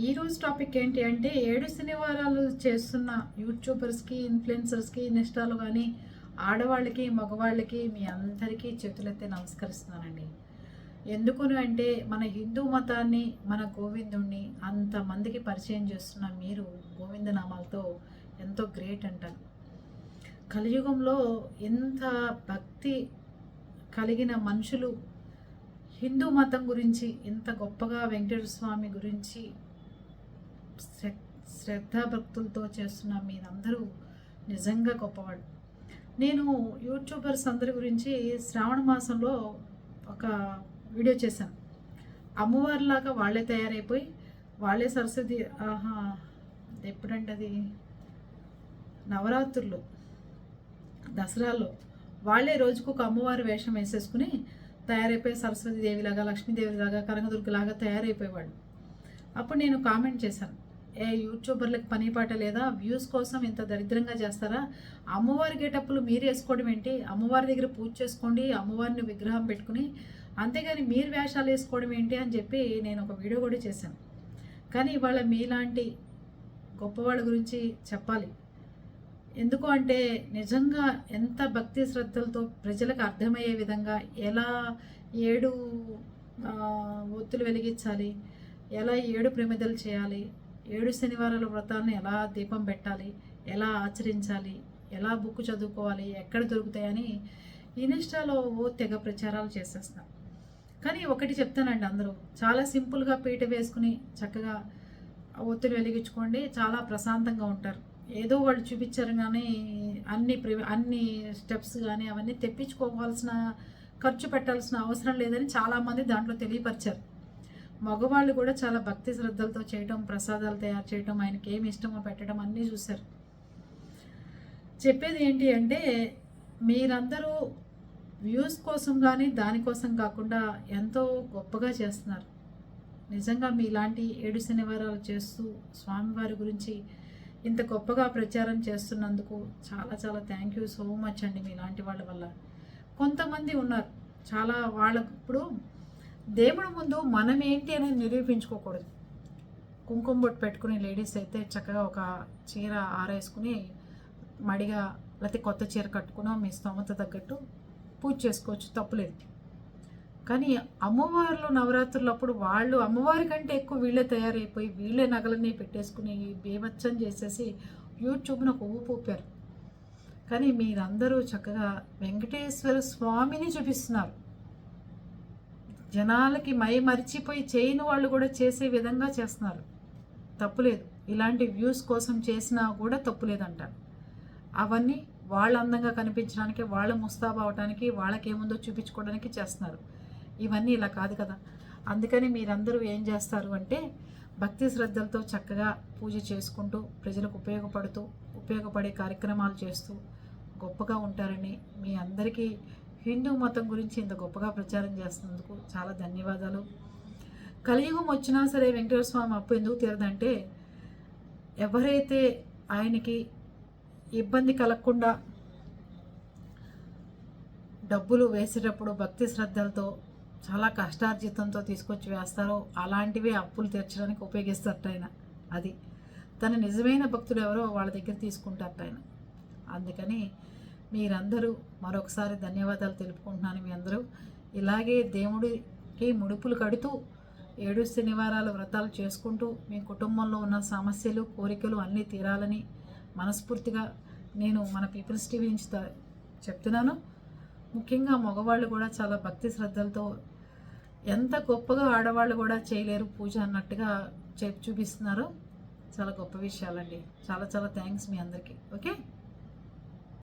ఈరోజు టాపిక్ ఏంటి అంటే 7 శనివారాలు చేస్తున్న యూట్యూబర్స్కి, ఇన్ఫ్లుయెన్సర్స్కి, ఇన్స్టాలో కానీ ఆడవాళ్ళకి, మగవాళ్ళకి మీ అందరికీ చేతులెత్తి నమస్కరిస్తున్నానండి. ఎందుకును అంటే మన హిందూ మతాన్ని, మన గోవిందుణ్ణి అంతమందికి పరిచయం చేస్తున్న మీరు గోవిందనామాలతో ఎంతో గ్రేట్ అంటాను. కలియుగంలో ఎంత భక్తి కలిగిన మనుషులు హిందూ మతం గురించి ఇంత గొప్పగా వెంకటేశ్వర స్వామి గురించి శ్రద్ధాభక్తులతో చేస్తున్న మీరందరూ నిజంగా గొప్పవాళ్ళు. నేను యూట్యూబర్స్ అందరి గురించి శ్రావణ మాసంలో ఒక వీడియో చేశాను. అమ్మవారిలాగా వాళ్ళే తయారైపోయి వాళ్ళే సరస్వతి ఎప్పుడంటే అది నవరాత్రులు, దసరాలో వాళ్ళే రోజుకు ఒక అమ్మవారి వేషం వేసేసుకుని తయారైపోయి సరస్వతి దేవిలాగా, లక్ష్మీదేవిలాగా, కనకదుర్గలాగా తయారైపోయేవాళ్ళు. అప్పుడు నేను కామెంట్ చేశాను, యూట్యూబర్లకు పని పాట లేదా? వ్యూస్ కోసం ఇంత దరిద్రంగా చేస్తారా? అమ్మవారి గేటప్పులు మీరు వేసుకోవడం ఏంటి? అమ్మవారి దగ్గర పూజ చేసుకోండి, అమ్మవారిని విగ్రహం పెట్టుకుని, అంతేగాని మీరు వేషాలు వేసుకోవడం ఏంటి అని చెప్పి నేను ఒక వీడియో కూడా చేశాను. కానీ ఇవాళ మీలాంటి గొప్పవాళ్ళ గురించి చెప్పాలి. ఎందుకు అంటే నిజంగా ఎంత భక్తి శ్రద్ధలతో ప్రజలకు అర్థమయ్యే విధంగా ఎలా 7 ఒత్తులు వెలిగించాలి, ఎలా 7 ప్రమిదలు చేయాలి, 7 శనివారాల వ్రతాలను ఎలా దీపం పెట్టాలి, ఎలా ఆచరించాలి, ఎలా బుక్ చదువుకోవాలి, ఎక్కడ దొరుకుతాయని ఇన్స్టాలో తెగ ప్రచారాలు చేసేస్తున్నారు. కానీ ఒకటి చెప్తానండి, అందరూ చాలా సింపుల్గా పీట వేసుకుని చక్కగా ఒత్తులు వెలిగించుకోండి, చాలా ప్రశాంతంగా ఉంటారు. ఏదో వాళ్ళు చూపించారు కానీ అన్ని స్టెప్స్ కానీ అవన్నీ తెప్పించుకోవాల్సిన, ఖర్చు పెట్టాల్సిన అవసరం లేదని చాలామంది దాంట్లో తెలియపరిచారు. మగవాళ్ళు కూడా చాలా భక్తి శ్రద్ధలతో చేయటం, ప్రసాదాలు తయారు చేయటం, ఆయనకి ఏమి ఇష్టమో పెట్టడం అన్నీ చూశారు. చెప్పేది ఏంటి అంటే మీరందరూ వ్యూస్ కోసం కానీ దానికోసం కాకుండా ఎంతో గొప్పగా చేస్తున్నారు. నిజంగా మీలాంటి 7 శనివారాలు చేస్తూ స్వామివారి గురించి ఇంత గొప్పగా ప్రచారం చేస్తున్నందుకు చాలా చాలా థ్యాంక్ యూ సో మచ్ అండి. మీలాంటి వాళ్ళ వల్ల కొంతమంది ఉన్నారు చాలా వాళ్ళకు ఇప్పుడు దేవుడి ముందు మనం ఏంటి అనేది నిరూపించుకోకూడదు. కుంకుమ బొట్టు పెట్టుకుని లేడీస్ అయితే చక్కగా ఒక చీర ఆరేసుకుని మడిగా లేకపోతే కొత్త చీర కట్టుకునో మీ స్తోమత తగ్గట్టు పూజ చేసుకోవచ్చు, తప్పులేదు. కానీ అమ్మవార్లు నవరాత్రులప్పుడు వాళ్ళు అమ్మవారి కంటే ఎక్కువ వీళ్ళే తయారైపోయి వీళ్ళే నగలన్నీ పెట్టేసుకుని బీభత్సం చేసేసి యూట్యూబ్ను ఒక ఊపారు. కానీ మీరందరూ చక్కగా వెంకటేశ్వర స్వామిని చూపిస్తున్నారు. జనాలకి మరిచిపోయి చేయని వాళ్ళు కూడా చేసే విధంగా చేస్తున్నారు, తప్పులేదు. ఇలాంటి వ్యూస్ కోసం చేసినా కూడా తప్పులేదంటారు. అవన్నీ వాళ్ళ అందంగా కనిపించడానికి, వాళ్ళ ముస్తాబు అవడానికి, వాళ్ళకేముందో చూపించుకోవడానికి చేస్తున్నారు. ఇవన్నీ ఇలా కాదు కదా. అందుకని మీరందరూ ఏం చేస్తారు అంటే భక్తి శ్రద్ధలతో చక్కగా పూజ చేసుకుంటూ ప్రజలకు ఉపయోగపడే కార్యక్రమాలు చేస్తూ గొప్పగా ఉంటారని మీ అందరికీ హిందూ మతం గురించి ఇంత గొప్పగా ప్రచారం చేస్తున్నందుకు చాలా ధన్యవాదాలు. కలియుగం వచ్చినా సరే వెంకటేశ్వర స్వామి అప్పు ఎందుకు తీరదంటే ఎవరైతే ఆయనకి ఇబ్బంది కలగకుండా డబ్బులు వేసేటప్పుడు భక్తి శ్రద్ధలతో చాలా కష్టార్జితంతో తీసుకొచ్చి వేస్తారో అలాంటివి అప్పులు తీర్చడానికి ఉపయోగిస్తారట ఆయన. అది తన నిజమైన భక్తులు ఎవరో వాళ్ళ దగ్గర తీసుకుంటారట ఆయన. అందుకని మీరందరూ మరొకసారి ధన్యవాదాలు తెలుపుకుంటున్నాను. మీ అందరూ ఇలాగే దేవుడికి ముడుపులు కడుతూ 7 శనివారాలు వ్రతాలు చేసుకుంటూ మీ కుటుంబంలో ఉన్న సమస్యలు, కోరికలు అన్నీ తీరాలని మనస్ఫూర్తిగా నేను మన పీపుల్స్ టీవీ నుంచి చెప్తున్నాను. ముఖ్యంగా మగవాళ్ళు కూడా చాలా భక్తి శ్రద్ధలతో ఎంత గొప్పగా ఆడవాళ్ళు కూడా చేయలేరు పూజ అన్నట్టుగా చూపిస్తున్నారు. చాలా గొప్ప విషయాలండి. చాలా చాలా థ్యాంక్స్ మీ అందరికీ. ఓకే.